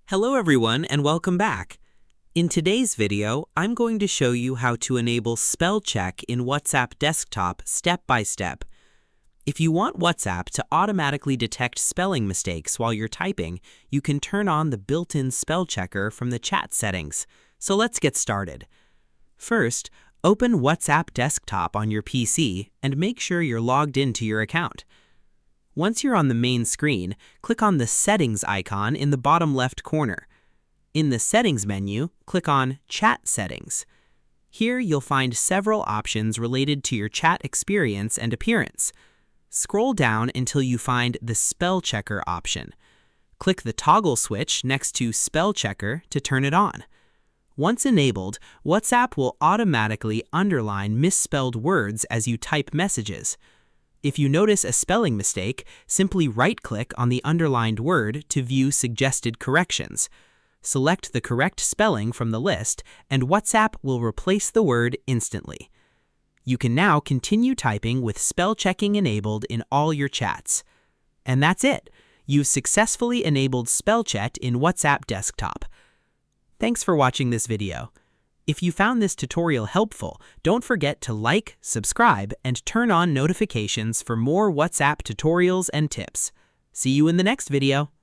Hello everyone and welcome back. In today's video, I'm going to show you how to enable spell check in WhatsApp Desktop step by step. If you want WhatsApp to automatically detect spelling mistakes while you're typing, you can turn on the built-in spell checker from the chat settings. So let's get started. First, open WhatsApp Desktop on your PC and make sure you're logged into your account. Once you're on the main screen, click on the Settings icon in the bottom left corner. In the Settings menu, click on Chat Settings. Here you'll find several options related to your chat experience and appearance. Scroll down until you find the Spell Checker option. Click the toggle switch next to Spell Checker to turn it on. Once enabled, WhatsApp will automatically underline misspelled words as you type messages. If you notice a spelling mistake, simply right-click on the underlined word to view suggested corrections. Select the correct spelling from the list, and WhatsApp will replace the word instantly. You can now continue typing with spell checking enabled in all your chats. And that's it! You've successfully enabled spell check in WhatsApp Desktop. Thanks for watching this video. If you found this tutorial helpful, don't forget to like, subscribe, and turn on notifications for more WhatsApp tutorials and tips. See you in the next video.